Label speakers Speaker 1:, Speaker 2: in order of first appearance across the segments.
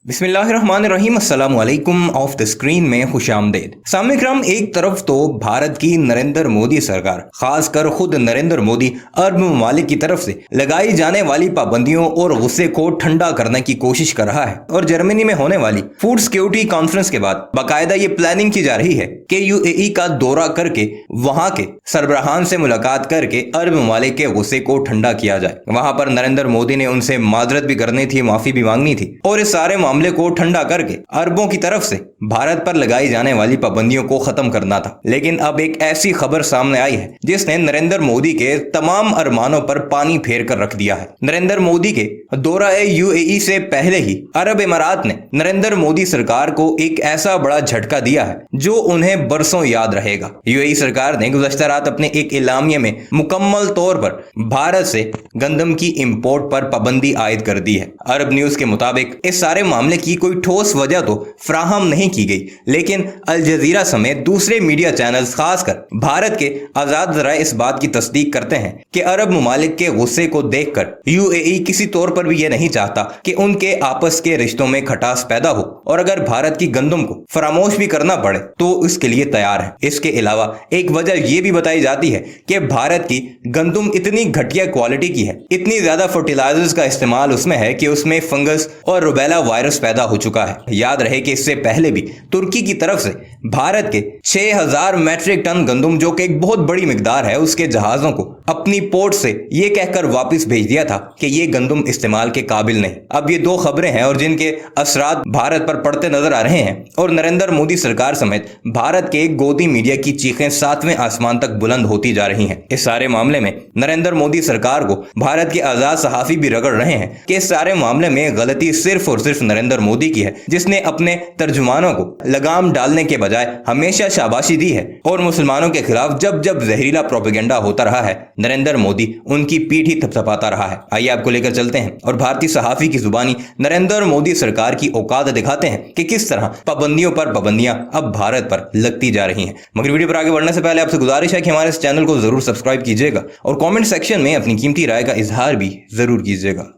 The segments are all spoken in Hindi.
Speaker 1: बिस्मिल्लाहिर्रहमानिर्रहीम अस्सलाम वालेकुम। ऑफ द स्क्रीन में खुशामदीद। सामने-ए-किराम, एक तरफ तो भारत की नरेंद्र मोदी सरकार, खासकर खुद नरेंद्र मोदी अरब ममालिक की तरफ से लगाई जाने वाली पाबंदियों और गुस्से को ठंडा करने की कोशिश कर रहा है और जर्मनी में होने वाली फूड सिक्योरिटी कॉन्फ्रेंस के बाद बाकायदा ये प्लानिंग की जा रही है कि यूएई का दौरा करके वहां के सरबराहान से मुलाकात करके अरब ममालिक के गुस्से को ठंडा किया जाए। वहां पर नरेंद्र मोदी ने उनसे माजरत भी करनी थी, माफी भी मांगनी थी और इस सारे मामले को ठंडा करके अरबों की तरफ से भारत पर लगाई जाने वाली पाबंदियों को खत्म करना था। लेकिन अब एक ऐसी खबर सामने आई है जिसने नरेंद्र मोदी के तमाम अरमानों पर पानी फेर कर रख दिया है। नरेंद्र मोदी के दौरा यूएई से पहले ही अरब इमारात ने नरेंद्र मोदी सरकार को एक ऐसा बड़ा झटका दिया है जो उन्हें बरसों याद रहेगा। यूएई सरकार ने गुज़श्ता रात अपने एक इलामिये में मुकम्मल तौर पर भारत से गंदम की इंपोर्ट पर पाबंदी आयद कर दी है। अरब न्यूज के मुताबिक इस सारे मामले की कोई ठोस वजह तो फ्राहम नहीं की गई, लेकिन अल जजीरा समेत दूसरे मीडिया चैनल्स, खासकर भारत के आजाद ज़राए, इस बात की तस्दीक करते हैं कि अरब ममालिक के गुस्से को देखकर यूएई किसी तौर पर भी यह नहीं चाहता कि उनके आपस के रिश्तों में खटास पैदा हो और अगर भारत की गंदम को फरामोश भी करना पड़े तो इसके लिए तैयार है। इसके अलावा एक वजह यह भी बताई जाती है कि भारत की गंदम इतनी घटिया क्वालिटी की है, इतनी ज्यादा फर्टिलाइजर्स का इस्तेमाल उसमें है कि उसमें फंगस और रुबेला वायरस पैदा हो चुका है। याद रहे कि इससे पहले भी तुर्की की तरफ से भारत के 6000 मैट्रिक टन गंदम, जो कि एक बहुत बड़ी मिकदार है, उसके जहाजों को अपनी पोर्ट से यह कहकर वापस भेज दिया था कि यह गंदम इस्तेमाल के काबिल नहीं। अब ये दो खबरें हैं और जिनके असरात भारत पर पड़ते नजर आ रहे हैं और नरेंद्र मोदी सरकार समेत भारत के गोदी मीडिया की चीखें 7वें आसमान तक बुलंद होती जा रही हैं। इस सारे मामले में नरेंद्र मोदी सरकार को भारत के आजाद सहाफी भी रगड़ रहे हैं कि इस सारे मामले में गलती सिर्फ और सिर्फ नरेंद्र मोदी की है, जिसने अपने तर्जुमानों को लगाम डालने के बजाय हमेशा शाबाशी दी है और मुसलमानों के खिलाफ जब जब जहरीला प्रोपेगेंडा होता रहा है, नरेंद्र मोदी उनकी पीठ ही थपथपाता रहा है। आइए आपको लेकर चलते हैं और भारतीय सहाफी की जुबानी नरेंद्र मोदी सरकार की औकात दिखाते हैं कि किस तरह पाबंदियों पर पाबंदियां अब भारत पर लगती जा रही हैं। मगर वीडियो पर आगे बढ़ने से पहले आपसे गुजारिश है कि हमारे इस चैनल को जरूर सब्सक्राइब कीजिएगा और कमेंट सेक्शन में अपनी कीमती राय का इजहार भी जरूर कीजिएगा।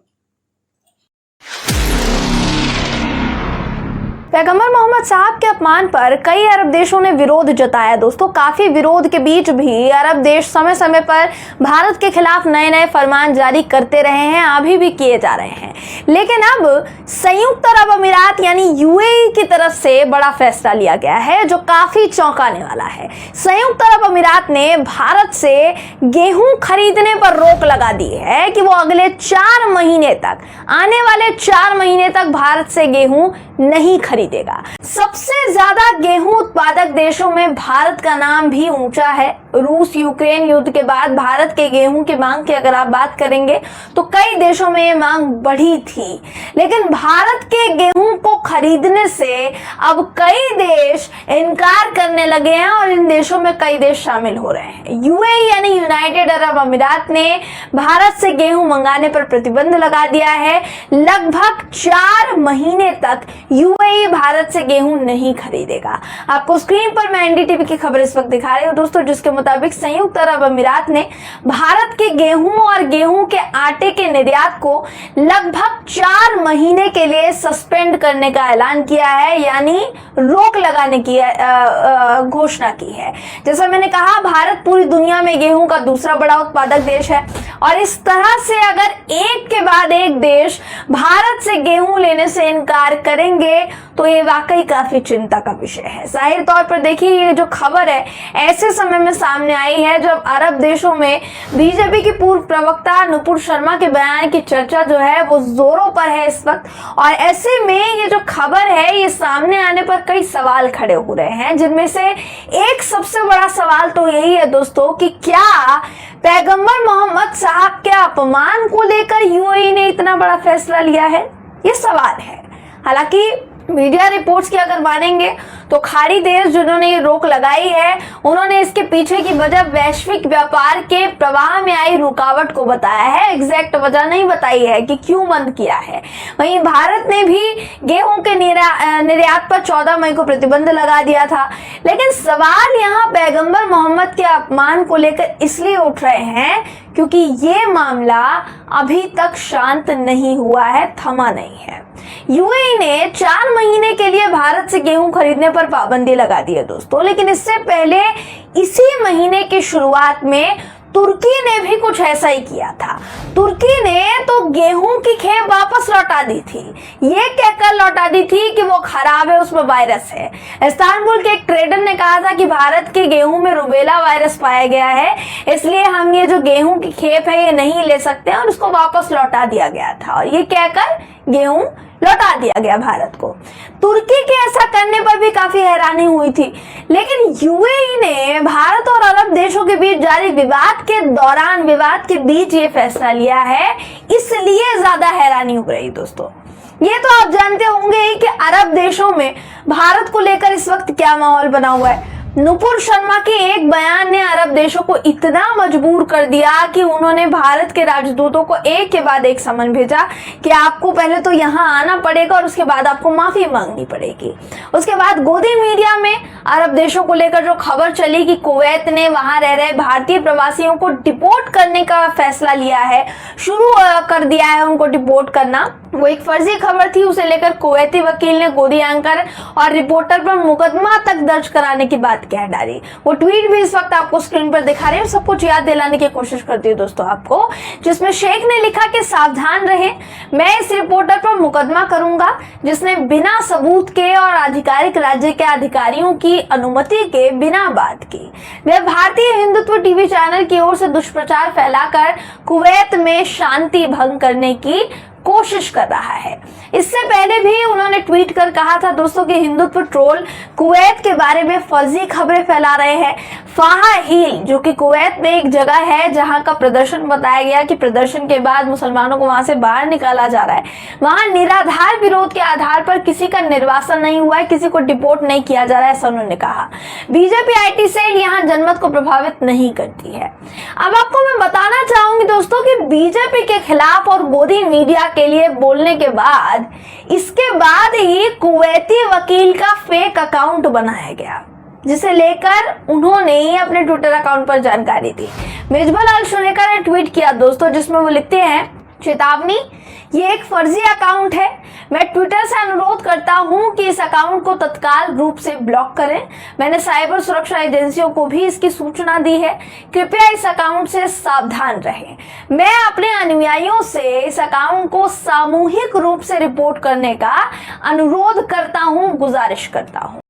Speaker 2: पैगंबर मोहम्मद साहब के अपमान पर कई अरब देशों ने विरोध जताया। दोस्तों, काफी विरोध के बीच भी अरब देश समय समय पर भारत के खिलाफ नए नए फरमान जारी करते रहे हैं, अभी भी किए जा रहे हैं। लेकिन अब संयुक्त अरब अमीरात यानी यूएई की तरफ से बड़ा फैसला लिया गया है जो काफी चौंकाने वाला है। संयुक्त अरब अमीरात ने भारत से गेहूं खरीदने पर रोक लगा दी है कि वो अगले 4 महीने तक, आने वाले 4 महीने तक भारत से गेहूं नहीं खरीदेगा। सबसे ज्यादा गेहूं उत्पादक देशों में भारत का नाम भी ऊंचा है। रूस यूक्रेन युद्ध के बाद भारत के गेहूं की मांग की अगर आप बात करेंगे तो कई देशों में ये मांग बढ़ी थी, लेकिन भारत के गेहूं को खरीदने से अब कई देश इनकार करने लगे हैं और इन देशों में कई देश शामिल हो रहे हैं। यूएई यानी यूनाइटेड अरब अमीरात ने भारत से गेहूं मंगाने पर प्रतिबंध लगा दिया है। लगभग 4 महीने तक यूएई भारत से गेहूं नहीं खरीदेगा। आपको स्क्रीन पर मैं एनडीटीवी की खबर इस वक्त दिखा रही हूं दोस्तों, जिसके मुताबिक संयुक्त अरब अमीरात ने भारत के गेहूं और गेहूं के आटे के निर्यात को लगभग 4 महीने के लिए सस्पेंड करने का ऐलान किया है, यानी रोक लगाने की घोषणा की है। जैसा मैंने कहा, भारत पूरी दुनिया में गेहूं का दूसरा बड़ा उत्पादक देश है और इस तरह से अगर एक के बाद एक देश भारत से गेहूं लेने से इनकार करेंगे तो ये वाकई काफी चिंता का विषय है। जाहिर तौर पर देखिए, ये जो खबर है ऐसे समय में सामने आई है जब अरब देशों में बीजेपी की पूर्व प्रवक्ता नुपुर शर्मा के बयान की चर्चा जो है वो जोरों पर है इस वक्त, और ऐसे में ये जो खबर है ये सामने आने पर कई सवाल खड़े हो रहे हैं, जिनमें से एक सबसे बड़ा सवाल तो यही है दोस्तों कि क्या पैगंबर मोहम्मद साहब के अपमान को लेकर यूएई ने इतना बड़ा फैसला लिया है, ये सवाल है। हालांकि मीडिया रिपोर्ट्स की अगर मानेंगे तो खाड़ी देश जिन्होंने ये रोक लगाई है उन्होंने इसके पीछे की वजह वैश्विक व्यापार के प्रवाह में आई रुकावट को बताया है। एग्जैक्ट वजह नहीं बताई है कि क्यों बंद किया है। वहीं भारत ने भी गेहूं के निर्यात पर 14 मई को प्रतिबंध लगा दिया था। लेकिन सवाल यहाँ पैगंबर मोहम्मद के अपमान को लेकर इसलिए उठ रहे हैं क्योंकि ये मामला अभी तक शांत नहीं हुआ है, थमा नहीं है। यूएई ने 4 महीने के लिए भारत से गेहूं खरीदने पर पाबंदी लगा दी है दोस्तों, लेकिन इससे पहले इसी महीने की शुरुआत में तुर्की ने भी कुछ ऐसा ही किया था। तुर्की ने तो गेहूं की खेप वापस लौटा दी थी, ये कहकर लौटा दी थी कि वो खराब है, उसमें वायरस है। इस्तांबुल के एक ट्रेडर ने कहा था कि भारत के गेहूं में रुबेला वायरस पाया गया है, इसलिए हम ये जो गेहूं की खेप है ये नहीं ले सकते, और उसको वापस लौटा दिया गया था, और ये कहकर गेहूं लौटा दिया गया भारत को। तुर्की के ऐसा करने पर भी काफी हैरानी हुई थी, लेकिन यूएई ने भारत और अरब देशों के बीच जारी विवाद के बीच ये फैसला लिया है, इसलिए ज्यादा हैरानी हो रही दोस्तों। ये तो आप जानते होंगे ही कि अरब देशों में भारत को लेकर इस वक्त क्या माहौल बना हुआ है। नुपुर शर्मा के एक बयान ने अरब देशों को इतना मजबूर कर दिया कि उन्होंने भारत के राजदूतों को एक के बाद एक समन भेजा कि आपको पहले तो यहाँ आना पड़ेगा और उसके बाद आपको माफी मांगनी पड़ेगी। उसके बाद गोदी मीडिया में अरब देशों को लेकर जो खबर चली कि कुवैत ने वहां रह रहे भारतीय प्रवासियों को डिपोर्ट करने का फैसला लिया है, शुरू कर दिया है उनको डिपोर्ट करना, वो एक फर्जी खबर थी। उसे लेकर कुवैती वकील ने गोदी एंकर और रिपोर्टर पर मुकदमा तक दर्ज कराने की बात कह डाली। वो ट्वीट भी इस वक्त आपको स्क्रीन पर दिखा रहे हैं, सब कुछ याद दिलाने की कोशिश करती हूँ दोस्तों आपको, जिसमें शेख ने लिखा कि सावधान रहें, मैं इस रिपोर्टर पर मुकदमा करूंगा जिसने बिना सबूत के और आधिकारिक राज्य के अधिकारियों की अनुमति के बिना बात की। वह भारतीय हिंदुत्व टीवी चैनल की ओर से दुष्प्रचार फैलाकर कुवैत में शांति भंग करने की कोशिश कर रहा है। इससे पहले भी उन्होंने ट्वीट कर कहा था दोस्तों कि हिंदुत्व ट्रोल कुवैत के बारे में फर्जी खबरें फैला रहे हैं। फाहा हील जो कि कुवैत में एक जगह है जहां का प्रदर्शन बताया गया कि प्रदर्शन के बाद मुसलमानों को वहां से बाहर निकाला जा रहा है, वहां निराधार विरोध के आधार पर किसी का निर्वासन नहीं हुआ है, किसी को डिपोर्ट नहीं किया जा रहा है, ऐसा उन्होंने कहा। बीजेपी आईटी सेल यहाँ जनमत को प्रभावित नहीं करती है। अब आपको मैं बताना चाहूंगी दोस्तों कि बीजेपी के खिलाफ और गोदी मीडिया के लिए बोलने के बाद इसके बाद ही कुवैती वकील का फेक अकाउंट बनाया गया, जिसे लेकर उन्होंने अपने ट्विटर अकाउंट पर जानकारी दी। मेजबा लाल शुनेका ने ट्वीट किया दोस्तों, जिसमें वो लिखते हैं, चेतावनी, ये एक फर्जी अकाउंट है, मैं ट्विटर से अनुरोध करता हूं कि इस अकाउंट को तत्काल रूप से ब्लॉक करें। मैंने साइबर सुरक्षा एजेंसियों को भी इसकी सूचना दी है, कृपया इस अकाउंट से सावधान रहें। मैं अपने अनुयायियों से इस अकाउंट को सामूहिक रूप से रिपोर्ट करने का अनुरोध करता हूं, गुजारिश करता हूं।